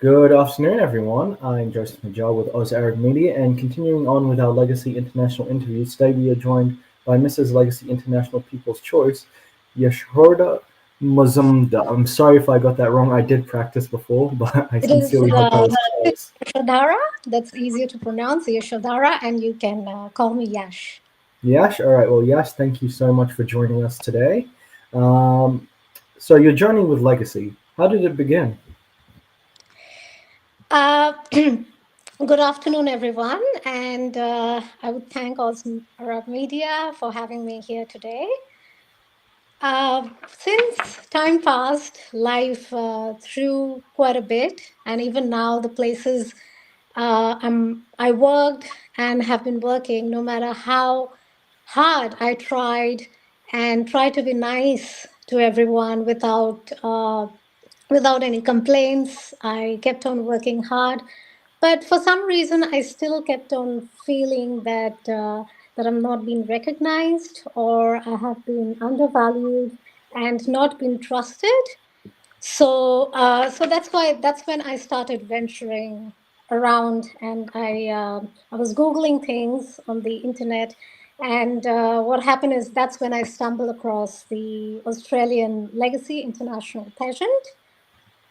Good afternoon, everyone. I'm Joseph Najjar with Oz Arab Media, and continuing on with our Legacy International interviews, today we are joined by Mrs. Legacy International People's Choice, Yashodhara Mazumder. I'm sorry if I got that wrong. I did practice before, but I It is sincerely hope I was close. Yashodhara. That's easier to pronounce, Yashodhara, and you can call me Yash. Yash, all right. Well, Yash, thank you so much for joining us today. Um, so your journey with Legacy, how did it begin? Good afternoon, everyone, and I would thank also Arab Media for having me here today. Since time passed, life threw quite a bit, and even now the places I worked and have been working, no matter how hard I tried to be nice to everyone without any complaints. I kept on working hard, but for some reason, I still kept on feeling that I'm not being recognized or I have been undervalued and not been trusted. So that's when I started venturing around, and I was googling things on the internet, and what happened is that's when I stumbled across the Australian Legacy International Pageant,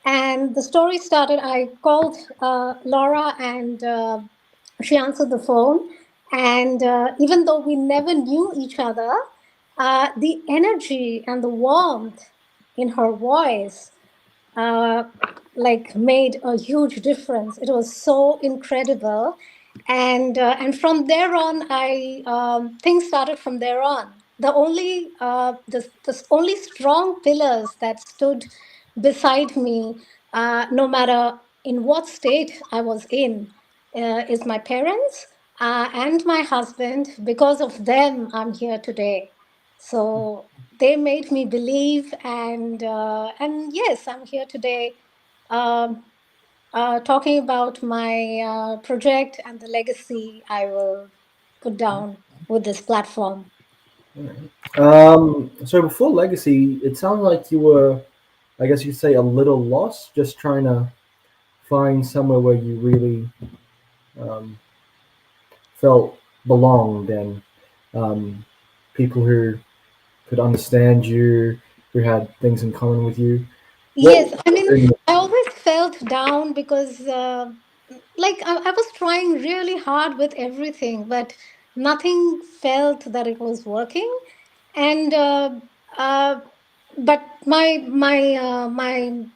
and the story started. I called Laura, and she answered the phone. And even though we never knew each other, the energy and the warmth in her voice uh, made a huge difference. It was so incredible, and from there on, I things started from there on. The only strong pillars that stood beside me, no matter in what state I was in, is my parents and my husband. Because of them, I'm here today. So they made me believe, and yes, I'm here today, um, talking about my project and the legacy I will put down with this platform. So before Legacy, it sounded like you were, I guess you could say, a little lost, just trying to find somewhere where you really um, felt belonged and um, people who could understand you, who had things in common with you. What? Yes, I mean, I always felt down because, I was trying really hard with everything, but nothing felt that it was working. And uh, but my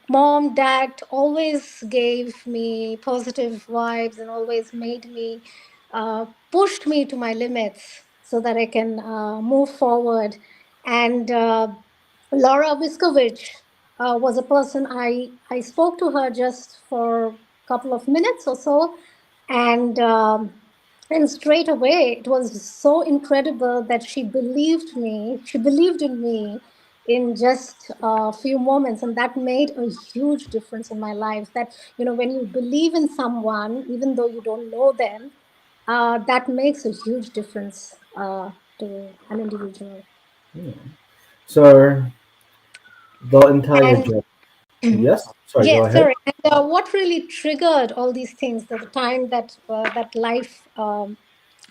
mom, dad always gave me positive vibes and always made me pushed me to my limits so that I can move forward. And Laura Viskovich was a person I spoke to her just for a couple of minutes or so, and and straight away it was so incredible that she believed me. She believed in me in just a few moments, and that made a huge difference in my life. That when you believe in someone, even though you don't know them, that makes a huge difference to an individual. Yeah. So the entire And job. Yes. Sorry. Go yes, ahead. sorry. And what really triggered all these things, the time that life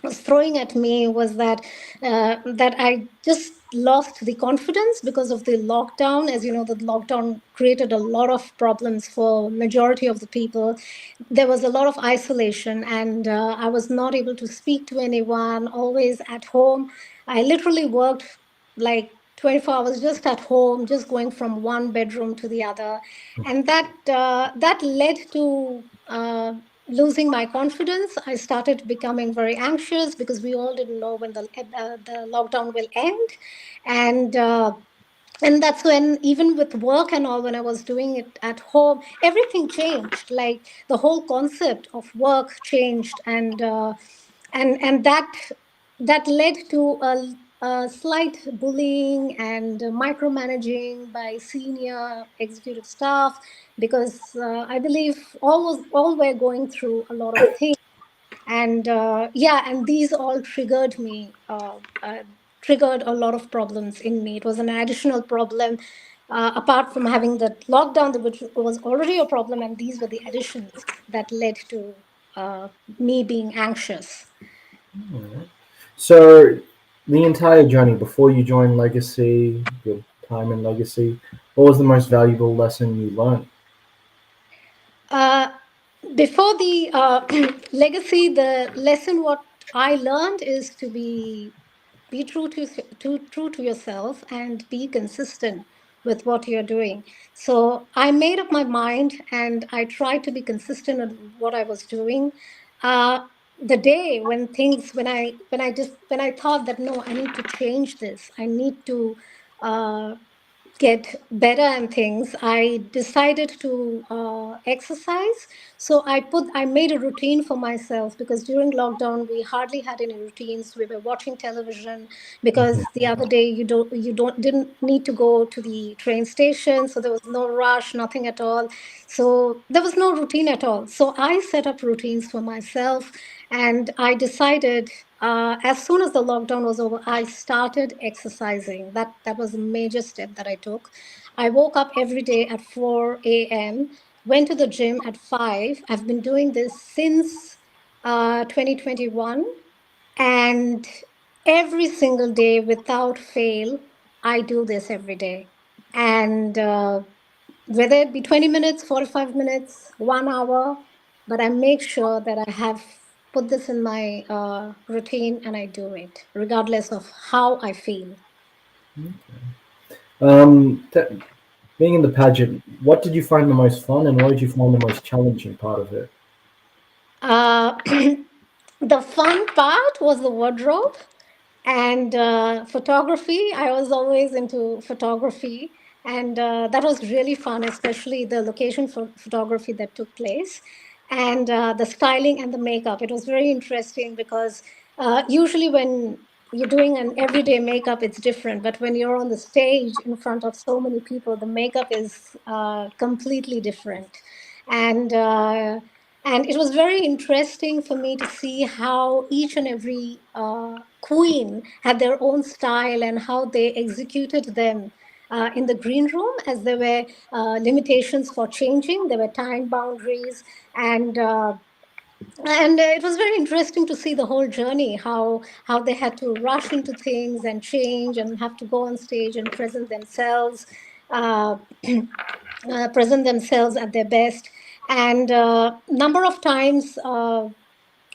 was throwing at me, was that I just lost the confidence because of the lockdown. As you know, the lockdown created a lot of problems for majority of the people. There was a lot of isolation, and I was not able to speak to anyone. Always at home, I literally worked like 24 hours just at home, just going from one bedroom to the other, and that led to losing my confidence. I started becoming very anxious because we all didn't know when the lockdown will end, and and that's when, even with work and all, when I was doing it at home, everything changed. Like the whole concept of work changed, and that led to a slight bullying and micromanaging by senior executive staff, because I believe all were going through a lot of things, and and these all triggered me, triggered a lot of problems in me. It was an additional problem apart from having the lockdown, which was already a problem, and these were the additions that led to me being anxious. Alright. So, the entire journey before you joined Legacy, your time in Legacy, what was the most valuable lesson you learned? Uh, Before the legacy, the lesson what I learned is to be true to yourself and be consistent with what you're doing. So I made up my mind and I tried to be consistent with what I was doing. Uh, the day when things when I thought that no, I need to change this. I need to uh, get better and things, I decided to exercise. So I made a routine for myself, because during lockdown we hardly had any routines. We were watching television, because the other day you don't didn't need to go to the train station, so there was no rush, nothing at all. So there was no routine at all. So I set up routines for myself, and I decided, as soon as the lockdown was over, I started exercising. That was a major step that I took. I woke up every day at 4 a.m., went to the gym at 5. I've been doing this since 2021. And every single day, without fail, I do this every day. And whether it be 20 minutes, 45 minutes, 1 hour, but I make sure that I have put this in my routine and I do it, regardless of how I feel. Um, t- Being in the pageant, what did you find the most fun and what did you find the most challenging part of it? Uh, the fun part was the wardrobe and photography. I was always into photography, and that was really fun, especially the location for photography that took place, and the styling and the makeup. It was very interesting because usually when you're doing an everyday makeup, it's different, but when you're on the stage in front of so many people, the makeup is completely different. And uh, and it was very interesting for me to see how each and every queen had their own style and how they executed them in the green room, as there were limitations for changing, there were time boundaries, and it was very interesting to see the whole journey, how they had to rush into things and change and have to go on stage and uh, present themselves at their best. And number of times,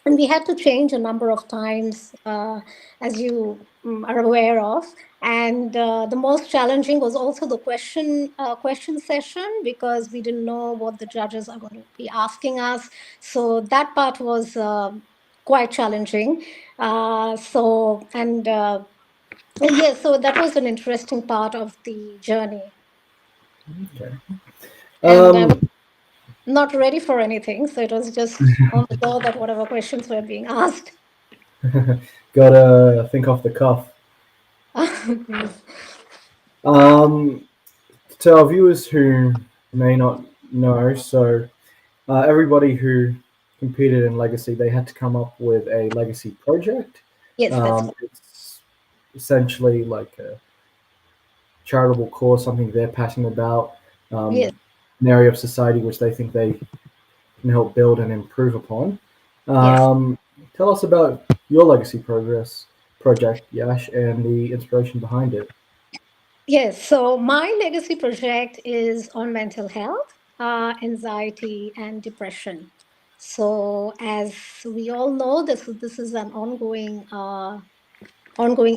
and we had to change a number of times, as you are aware of. And the most challenging was also the question session, because we didn't know what the judges are going to be asking us. So that part was quite challenging. So and Yes, so that was an interesting part of the journey. Okay. And I was Um, not ready for anything, so it was just on the go that whatever questions were being asked. Gotta think off the cuff. Um, to our viewers who may not know, so everybody who competed in Legacy, they had to come up with a Legacy project. Yes, that's It's essentially like a charitable cause, something they're passionate about, yes, an area of society which they think they can help build and improve upon. yes, Tell us about your Legacy Progress project, Yash, and the inspiration behind it. yes. So my legacy project is on mental health, anxiety, and depression. So as we all know, this is an ongoing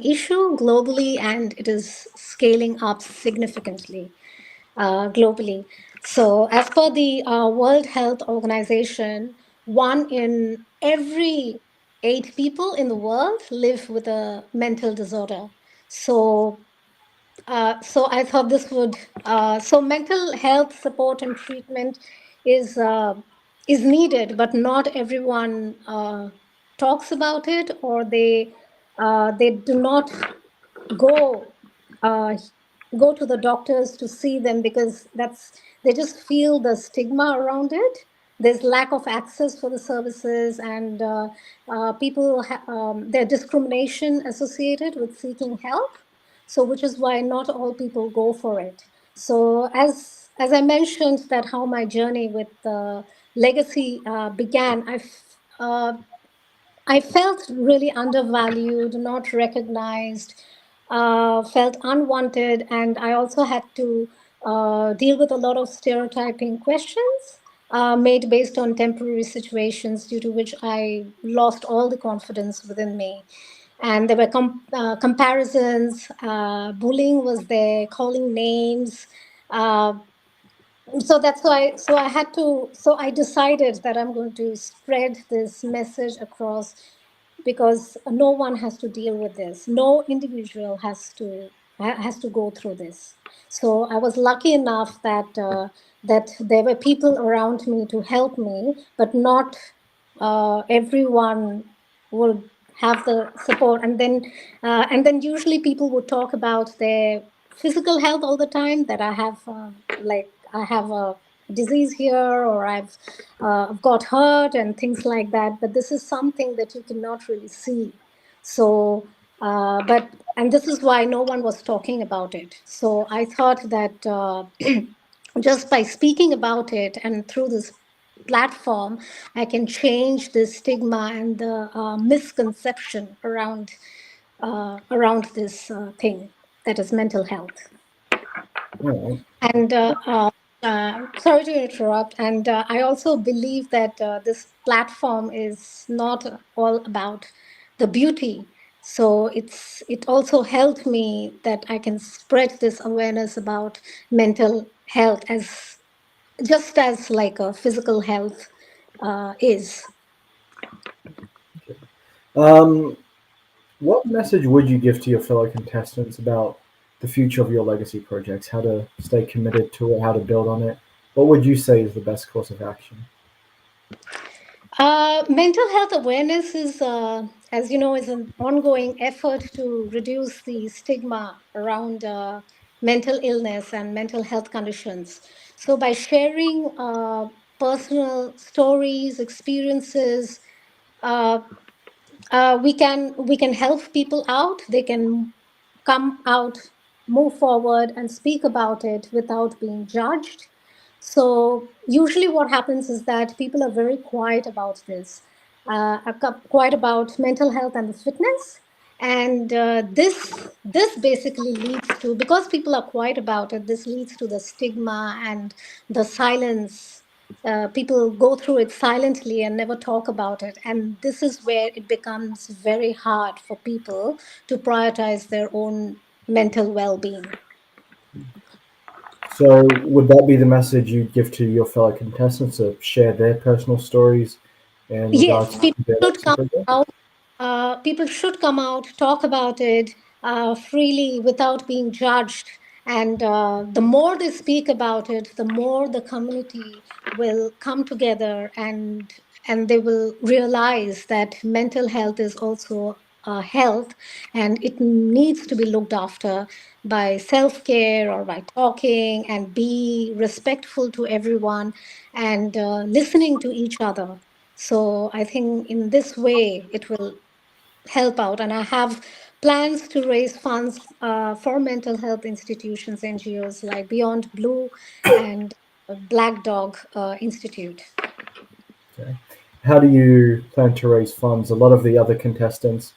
issue globally, and it is scaling up significantly globally. So, as per the World Health Organization, one in every 8 people in the world live with a mental disorder. So, so I thought this would. So mental health support and treatment is uh, is needed, but not everyone talks about it, or they do not go uh, go to the doctors to see them, because that's they just feel the stigma around it. There's lack of access for the services, and there's discrimination associated with seeking help. So which is why not all people go for it. So as I mentioned that how my journey with legacy began, I felt really undervalued, not recognized, felt unwanted, and I also had to deal with a lot of stereotyping questions made based on temporary situations, due to which I lost all the confidence within me. And there were comparisons, bullying was there, calling names. Uh, so that's why so I decided that I'm going to spread this message across, because no one has to deal with this, no individual has to go through this. So I was lucky enough that that there were people around me to help me, but not everyone would have the support. And then usually people would talk about their physical health all the time, that I have like I have a disease here, or I've got hurt and things like that, but this is something that you cannot really see. So but and this is why no one was talking about it. So I thought that just by speaking about it, and through this platform, I can change the stigma and the misconception around this thing, that is mental health. All And sorry to interrupt. And I also believe that this platform is not all about the beauty. So it also helped me that I can spread this awareness about mental health, as just as like a physical health is. right. What message would you give to your fellow contestants about the future of your legacy projects? How to stay committed to it? How to build on it? What would you say is the best course of action? Mental health awareness is, as you know, is an ongoing effort to reduce the stigma around mental illness and mental health conditions. So, by sharing personal stories, experiences, uh, we can help people out. They can come out, move forward, and speak about it without being judged. So usually, what happens is that people are very quiet about this, quiet about mental health and fitness, and this basically leads to, because people are quiet about it, this leads to the stigma and the silence. People go through it silently and never talk about it, and this is where it becomes very hard for people to prioritize their own mental well-being. So, would that be the message you'd give to your fellow contestants to share their personal stories in regards Yes, to their should legacy come project? out. People should come out, talk about it freely without being judged. And the more they speak about it, the more the community will come together, and they will realize that mental health is also health, and it needs to be looked after by self-care, or by talking and be respectful to everyone, and listening to each other. So I think in this way it will help out. And I have plans to raise funds for mental health institutions, NGOs like Beyond Blue and Black Dog Institute. Okay. How do you plan to raise funds? A lot of the other contestants,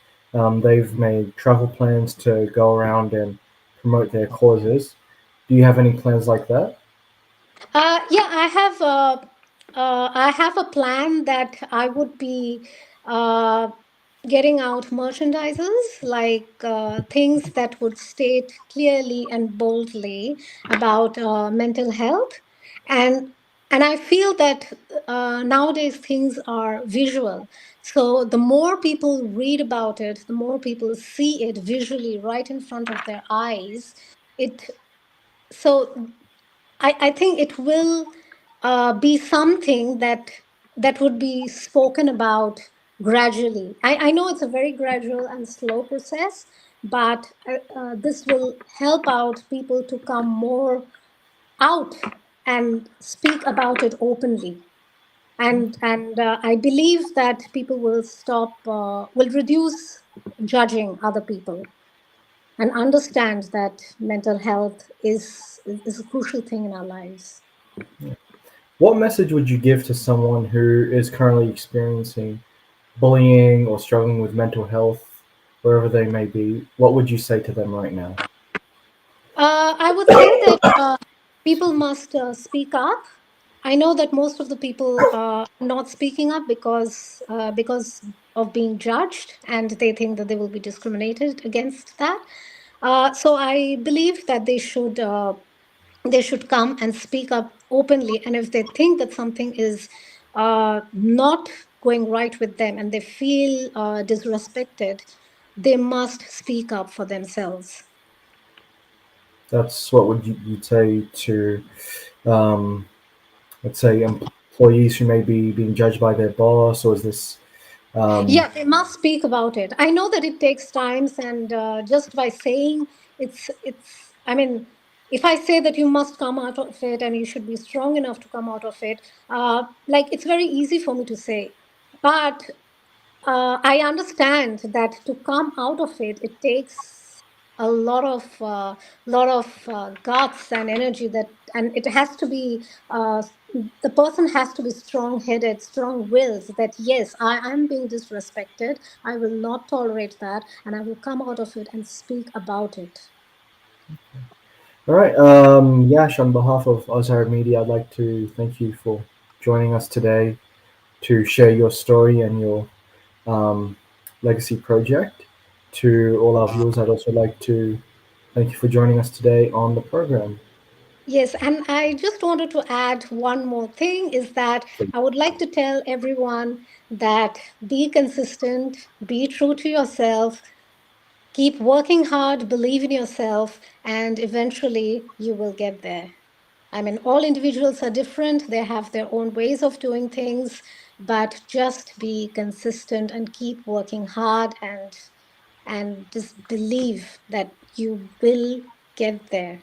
they've made travel plans to go around and promote their causes. Do you have any plans like that? Yeah, I have a plan that I would be uh, getting out merchandises, like things that would state clearly and boldly about mental health, and I feel that nowadays things are visual. So the more people read about it, the more people see it visually right in front of their eyes. It so I think it will be something that would be spoken about gradually. I know it's a very gradual and slow process, but this will help out people to come more out and speak about it openly. And I believe that people will reduce judging other people. and understand that mental health is a crucial thing in our lives. What message would you give to someone who is currently experiencing bullying or struggling with mental health, wherever they may be? What would you say to them right now? I would say that people must speak up. I know that most of the people are not speaking up because of being judged, and they think that they will be discriminated against that. So I believe that they should come and speak up openly, and if they think that something is not going right with them and they feel disrespected, they must speak up for themselves. That's what would you say to, um, let's say, employees who may be being judged by their boss, or is this? Um, Yeah, they must speak about it. I know that it takes times, and just by saying it's. I mean, if I say that you must come out of it and you should be strong enough to come out of it, like it's very easy for me to say, but I understand that to come out of it, it takes a lot of guts and energy. That and it has to be the person has to be strong-headed, strong-willed. That yes, I am being disrespected. I will not tolerate that, and I will come out of it and speak about it. all right, Yash, on behalf of Azhar Media, I'd like to thank you for joining us today to share your story and your um, legacy project. To all our viewers, I'd also like to thank you for joining us today on the program. Yes, and I just wanted to add one more thing is that I would like to tell everyone that be consistent, be true to yourself, keep working hard, believe in yourself, and eventually you will get there. I mean, all individuals are different, they have their own ways of doing things, but just be consistent and keep working hard and just believe that you will get there.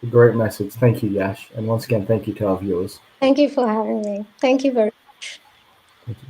A great message. Thank you, Yash. And once again, thank you to our viewers. Thank you for having me. Thank you very much. Thank you.